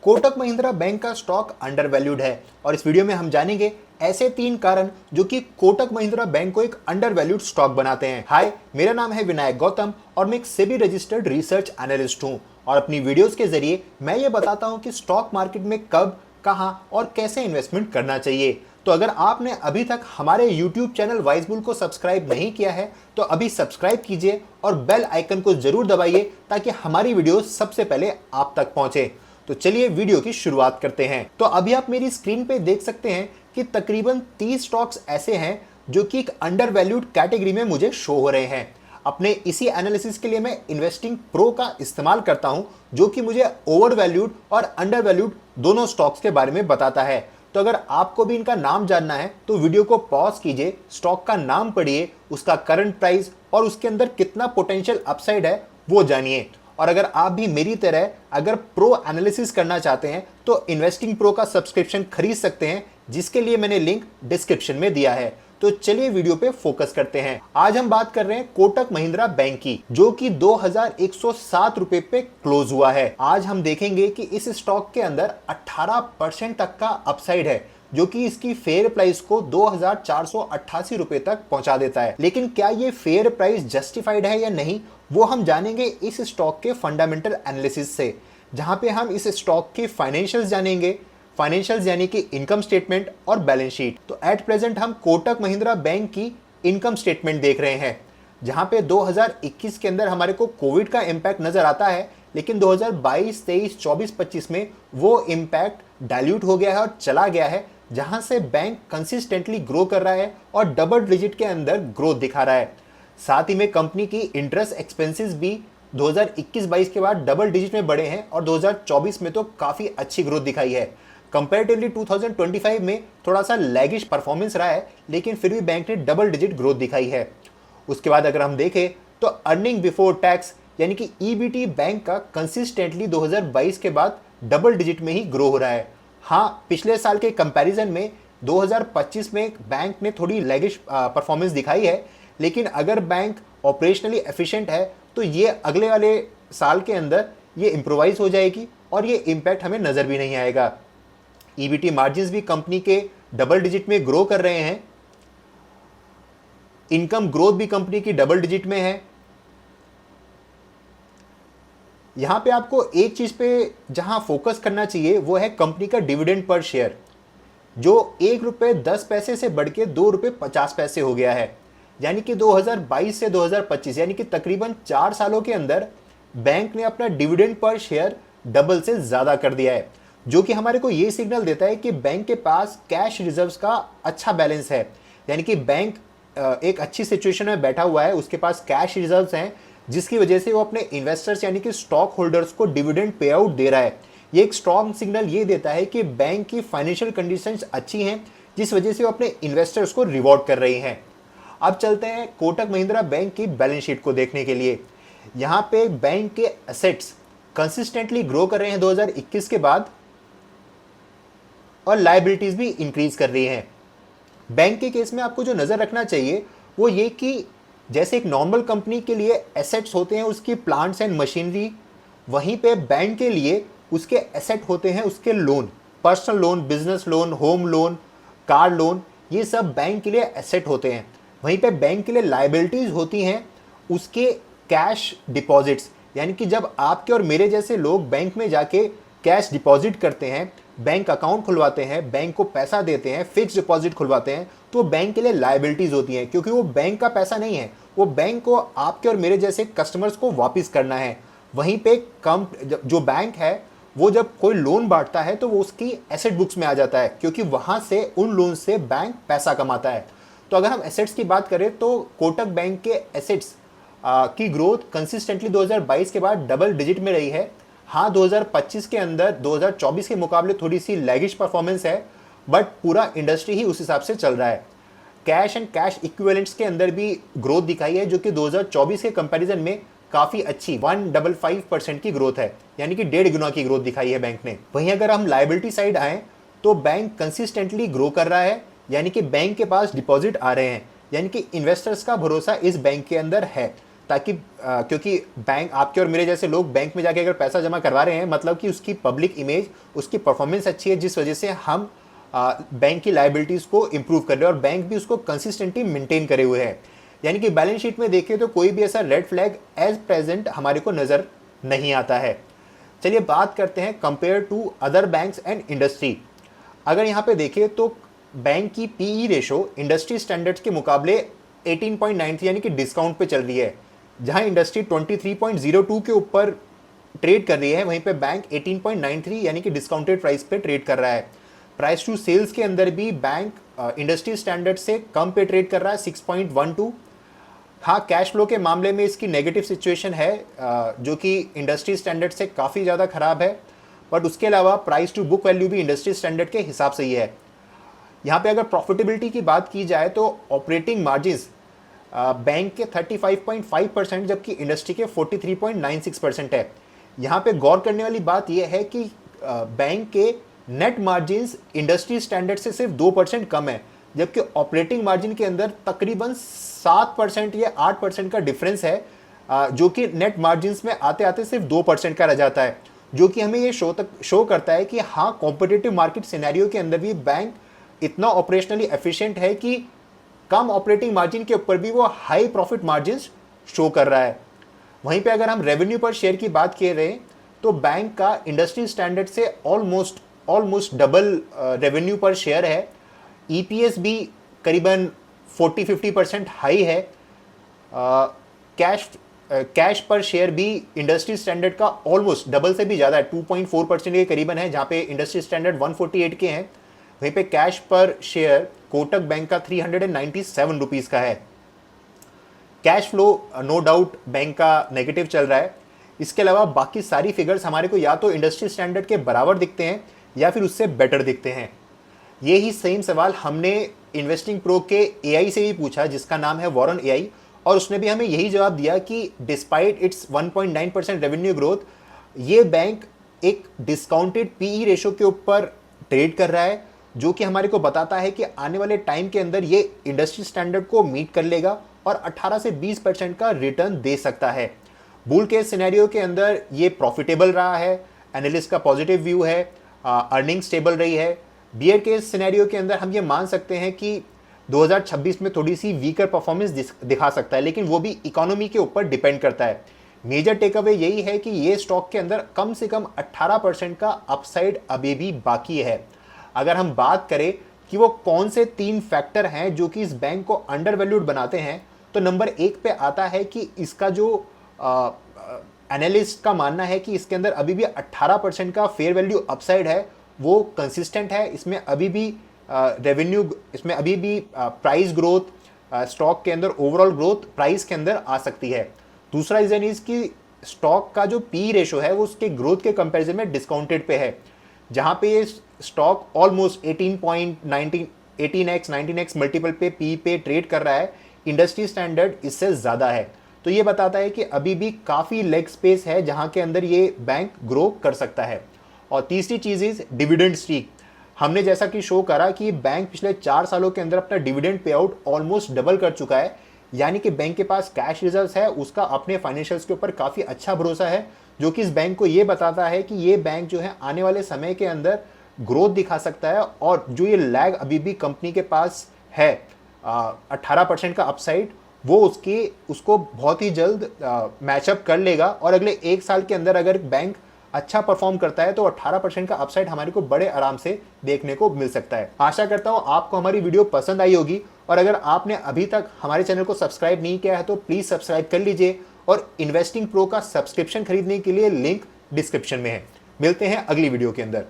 Kotak Mahindra bank का stock under valued है और इस वीडियो में हम जानेंगे ऐसे 3 कारण जो कि कोटक महिंद्रा बैंक को एक अंडर वैल्यूड स्टॉक बनाते हैं। हाय, मेरा नाम है विनायक गौतम और मैं एक सेबी रजिस्टर्ड रिसर्च एनालिस्ट हूं और अपनी वीडियोस के जरिए मैं ये बताता हूं कि स्टॉक मार्केट में कब, कहां और कैसे इन्वेस्टमेंट करना चाहिए। तो अगर आपने अभी तक हमारे YouTube चैनल वाइज बुल को सब्सक्राइब नहीं किया है तो अभी सब्सक्राइब कीजिए और बेल आइकन को जरूर दबाइए ताकि हमारी वीडियो सबसे पहले आप तक पहुंचे। तो चलिए वीडियो की शुरुआत करते हैं। तो अभी आप मेरी स्क्रीन पे देख सकते हैं कि तकरीबन 30 स्टॉक्स ऐसे हैं जो कि एक अंडर वैल्यूड कैटेगरी में मुझे शो हो रहे हैं। अपने इसी एनालिसिस के लिए मैं इन्वेस्टिंग प्रो का इस्तेमाल करता हूं जो कि मुझे ओवर वैल्यूड और अंडर वैल्यूड दोनों स्टॉक्स के बारे में बताता है। तो अगर आपको भी इनका नाम जानना है तो वीडियो को पॉज कीजिए, स्टॉक का नाम पढ़िए, उसका करंट प्राइस और उसके अंदर कितना पोटेंशियल अपसाइड है वो जानिए। और अगर आप भी मेरी तरह अगर प्रो एनालिसिस करना चाहते हैं तो इन्वेस्टिंग प्रो का सब्सक्रिप्शन खरीद सकते हैं जिसके लिए मैंने लिंक डिस्क्रिप्शन में दिया है। तो चलिए वीडियो पे फोकस करते हैं। आज हम बात कर रहे हैं कोटक महिंद्रा बैंक की जो कि 2107 रुपए पे क्लोज हुआ है। आज हम देखेंगे कि इस स्टॉक के अंदर 18% तक का अपसाइड है जो कि इसकी फेयर प्राइस को 2488 रुपए तक पहुंचा देता है। लेकिन क्या ये फेयर प्राइस जस्टिफाइड है या नहीं वो हम जानेंगे इस स्टॉक के फंडामेंटल एनालिसिस से, जहां पे हम इस स्टॉक के फाइनेंशियल्स जानेंगे। फाइनेंशियल्स यानी कि इनकम स्टेटमेंट और बैलेंस शीट। तो एट प्रेजेंट हम कोटक महिंद्रा बैंक की इनकम स्टेटमेंट देख रहे हैं जहां पे 2021 के अंदर हमारे को कोविड का इम्पैक्ट नजर आता है, लेकिन 2022, 23, 24, 25 में वो इम्पैक्ट डाइल्यूट हो गया है और चला गया है, जहां से बैंक कंसिस्टेंटली ग्रो कर रहा है और डबल डिजिट के अंदर ग्रोथ दिखा रहा है। साथ ही में कंपनी की इंटरेस्ट एक्सपेंसेस भी 2021-22 के बाद डबल डिजिट में बढ़े हैं और 2024 में तो काफी अच्छी ग्रोथ दिखाई है। कंपैरेटिवली 2025 में थोड़ा सा लैगिश परफॉर्मेंस रहा है, लेकिन फिर भी बैंक ने डबल डिजिट ग्रोथ दिखाई है। उसके बाद अगर हम देखें तो अर्निंग बिफोर टैक्स यानी कि ईबीटी बैंक का कंसिस्टेंटली 2022 के बाद डबल डिजिट में ही ग्रो हो रहा है। हाँ, पिछले साल के कंपैरिजन में 2025 में बैंक ने थोड़ी लैगिश परफॉर्मेंस दिखाई है, लेकिन अगर बैंक ऑपरेशनली एफिशिएंट है तो ये अगले वाले साल के अंदर ये इम्प्रोवाइज हो जाएगी और ये इम्पैक्ट हमें नज़र भी नहीं आएगा। ईबीटी मार्जिन्स भी कंपनी के डबल डिजिट में ग्रो कर रहे हैं। इनकम ग्रोथ भी कंपनी की डबल डिजिट में है। यहां पे आपको एक चीज पे जहां फोकस करना चाहिए वो है कंपनी का डिविडेंड पर शेयर जो ₹1.10 से बढ़ के ₹2.50 हो गया है। यानी कि 2022 से 2025 यानी कि तकरीबन 4 सालों के अंदर बैंक ने अपना डिविडेंड पर शेयर डबल से ज्यादा कर दिया है, जो कि हमारे को ये सिग्नल देता है कि बैंक के पास कैश रिजर्व्स का अच्छा बैलेंस है। यानी कि बैंक एक अच्छी सिचुएशन में बैठा हुआ है, उसके पास कैश रिजर्व्स हैं जिसकी वजह से वो अपने इन्वेस्टर्स यानी कि स्टॉक होल्डर्स को डिविडेंड पे आउट दे रहा है। ये एक स्ट्रॉन्ग सिग्नल ये देता है कि बैंक की फाइनेंशियल कंडीशंस अच्छी हैं जिस वजह से वो अपने इन्वेस्टर्स को रिवॉर्ड कर रही हैं। अब चलते हैं कोटक महिंद्रा बैंक की बैलेंस शीट को देखने के लिए। यहाँ पे बैंक के एसेट्स कंसिस्टेंटली ग्रो कर रहे हैं 2021 के बाद और लायबिलिटीज भी इंक्रीज कर रही हैं। बैंक के केस में आपको जो नजर रखना चाहिए वो ये कि जैसे एक नॉर्मल कंपनी के लिए एसेट्स होते हैं उसकी प्लांट्स एंड मशीनरी, वहीं पे बैंक के लिए उसके एसेट होते हैं उसके loan, personal loan, business loan, home loan, car loan, ये सब बैंक के लिए एसेट होते हैं। वहीं पे बैंक के लिए लायबिलिटीज होती हैं उसके कैश डिपॉजिट्स, यानी कि जब आपके और मेरे जैसे लोग बैंक में जाके कैश डिपॉजिट करते हैं, बैंक अकाउंट खुलवाते हैं, बैंक को पैसा देते हैं, फिक्स डिपॉजिट खुलवाते हैं, तो बैंक के लिए लायबिलिटीज होती हैं क्योंकि वो बैंक का पैसा नहीं है, वो बैंक को आपके और मेरे जैसे कस्टमर्स को वापस करना है। वहीं पे कम जो बैंक है वो जब कोई लोन बांटता है तो वो उसकी एसेट बुक्स में आ जाता है क्योंकि वहां से उन लोन से बैंक पैसा कमाता है। तो अगर हम एसेट्स की बात करें तो कोटक बैंक के एसेट्स की ग्रोथ कंसिस्टेंटली 2022 के बाद डबल डिजिट में रही है। हाँ, 2025 के अंदर 2024 के मुकाबले थोड़ी सी लैगिश परफॉर्मेंस है, बट पूरा इंडस्ट्री ही उस हिसाब से चल रहा है। कैश एंड कैश इक्विवेलेंट्स के अंदर भी ग्रोथ दिखाई है जो कि 2024 के कंपैरिजन में काफ़ी अच्छी 155% की ग्रोथ है, यानी कि 1.5 गुना की ग्रोथ दिखाई है बैंक ने। वहीं अगर हम लायबिलिटी साइड आएँ तो बैंक कंसिस्टेंटली ग्रो कर रहा है, यानी कि बैंक के पास डिपॉजिट आ रहे हैं, यानी कि इन्वेस्टर्स का भरोसा इस बैंक के अंदर है। ताकि क्योंकि बैंक, आपके और मेरे जैसे लोग बैंक में जाके अगर पैसा जमा करवा रहे हैं, मतलब कि उसकी पब्लिक इमेज, उसकी परफॉर्मेंस अच्छी है, जिस वजह से हम बैंक की लाइबिलिटीज़ को इम्प्रूव कर रहे हैं और बैंक भी उसको कंसिस्टेंटली मेंटेन करे हुए है। यानी कि बैलेंस शीट में देखें तो कोई भी ऐसा रेड फ्लैग एज प्रेजेंट हमारे को नज़र नहीं आता है। चलिए बात करते हैं compare to other banks and industry. अगर यहाँ पे देखें तो बैंक की पीई रेशो इंडस्ट्री स्टैंडर्ड्स के मुकाबले 18.93 यानी कि डिस्काउंट पे चल रही है। जहां इंडस्ट्री 23.02 के ऊपर ट्रेड कर रही है, वहीं पे बैंक 18.93 यानी कि डिस्काउंटेड प्राइस पे ट्रेड कर रहा है। प्राइस टू सेल्स के अंदर भी बैंक इंडस्ट्री स्टैंडर्ड से कम पे ट्रेड कर रहा है, 6.12। हाँ, कैश फ्लो के मामले में इसकी नेगेटिव सिचुएशन है, जो कि इंडस्ट्री स्टैंडर्ड से काफ़ी ज़्यादा खराब है, बट उसके अलावा प्राइस टू बुक वैल्यू भी इंडस्ट्री स्टैंडर्ड के हिसाब से ही है। यहाँ पे अगर प्रॉफिटेबिलिटी की बात की जाए तो ऑपरेटिंग मार्जिन्स बैंक के 35.5%, जबकि इंडस्ट्री के 43.96% है। यहाँ पे गौर करने वाली बात यह है कि बैंक के नेट मार्जिन्स इंडस्ट्री स्टैंडर्ड से सिर्फ 2% कम है, जबकि ऑपरेटिंग मार्जिन के अंदर तकरीबन 7% या 8% का डिफरेंस है, जो कि नेट मार्जिन्स में आते आते सिर्फ 2% का रह जाता है, जो कि हमें ये शो करता है कि हाँ, कॉम्पिटिटिव मार्केट सिनेरियो के अंदर भी बैंक इतना ऑपरेशनली एफिशिएंट है कि कम ऑपरेटिंग मार्जिन के ऊपर भी वो हाई प्रॉफिट मार्जिन शो कर रहा है। वहीं पे अगर हम रेवेन्यू पर शेयर की बात कर रहे हैं तो बैंक का इंडस्ट्री स्टैंडर्ड से ऑलमोस्ट डबल रेवेन्यू पर शेयर है। ईपीएस भी करीबन 40-50% हाई है। कैश पर शेयर भी इंडस्ट्री स्टैंडर्ड का ऑलमोस्ट डबल से भी ज़्यादा है, 2.4% के करीबन है, जहाँ पे इंडस्ट्री स्टैंडर्ड 148 के हैं। वहीं पे कैश पर शेयर कोटक बैंक का 397 रुपीज़ का है। Cash flow no doubt bank का नेगेटिव चल रहा है। इसके अलावा बाकी सारी फिगर्स हमारे को या तो इंडस्ट्री स्टैंडर्ड के बराबर दिखते हैं या फिर उससे बेटर दिखते हैं। ये ही सेम सवाल हमने इन्वेस्टिंग प्रो के एआई से भी पूछा, जिसका नाम है वॉरेन एआई, और उसने भी हमें यही जवाब दिया कि डिस्पाइट इट्स 1.9% रेवेन्यू ग्रोथ, ये बैंक एक डिस्काउंटेड पीई रेशो के ऊपर ट्रेड कर रहा है, जो कि हमारे को बताता है कि आने वाले टाइम के अंदर ये इंडस्ट्री स्टैंडर्ड को मीट कर लेगा और 18 से 20% का रिटर्न दे सकता है। बुल केस सिनेरियो के अंदर ये प्रॉफिटेबल रहा है, एनालिस्ट का पॉजिटिव व्यू है, अर्निंग स्टेबल रही है। बियर केस सिनेरियो के अंदर हम ये मान सकते हैं कि 2026 में थोड़ी सी वीकर परफॉर्मेंस दिखा सकता है, लेकिन वो भी इकोनॉमी के ऊपर डिपेंड करता है। मेजर टेक अवे यही है कि ये स्टॉक के अंदर कम से कम 18% का अपसाइड अभी भी बाकी है। अगर हम बात करें कि वो कौन से 3 फैक्टर हैं जो कि इस बैंक को अंडर वैल्यूड बनाते हैं, तो नंबर 1 पे आता है कि इसका जो एनालिस्ट का मानना है कि इसके अंदर अभी भी 18% का फेयर वैल्यू अपसाइड है, वो कंसिस्टेंट है। इसमें अभी भी रेवेन्यू, इसमें अभी भी प्राइस ग्रोथ, स्टॉक के अंदर ओवरऑल ग्रोथ प्राइस के अंदर आ सकती है। दूसरा रीजन इज कि स्टॉक का जो पी रेशो है वो उसके ग्रोथ के कंपैरिजन में डिस्काउंटेड पे है, जहां पे ये stock almost 18x 19x multiple पे पी पे ट्रेड कर रहा है। इंडस्ट्री स्टैंडर्ड इससे ज़्यादा है, तो ये बताता है कि अभी भी काफ़ी लेग स्पेस है जहां के अंदर ये बैंक ग्रो कर सकता है। और तीसरी चीज़ इज डिविडेंड स्ट्रीक। हमने जैसा कि शो करा कि बैंक पिछले 4 सालों के अंदर अपना dividend pay out almost double कर चुका है, यानी कि बैंक के पास कैश रिजर्व्स है, उसका अपने फाइनेंशियल्स के ऊपर काफ़ी अच्छा भरोसा है, जो कि इस बैंक को ये बताता है कि ये बैंक जो है आने वाले समय के अंदर ग्रोथ दिखा सकता है। और जो ये लैग अभी भी कंपनी के पास है 18% का अपसाइड, वो उसको बहुत ही जल्द मैचअप कर लेगा। और अगले 1 साल के अंदर अगर बैंक अच्छा परफॉर्म करता है तो 18% का अपसाइड हमारे को बड़े आराम से देखने को मिल सकता है। आशा करता हूँ आपको हमारी वीडियो पसंद आई होगी, और अगर आपने अभी तक हमारे चैनल को सब्सक्राइब नहीं किया है तो प्लीज़ सब्सक्राइब कर लीजिए, और इन्वेस्टिंग प्रो का सब्सक्रिप्शन खरीदने के लिए लिंक डिस्क्रिप्शन में है। मिलते हैं अगली वीडियो के अंदर।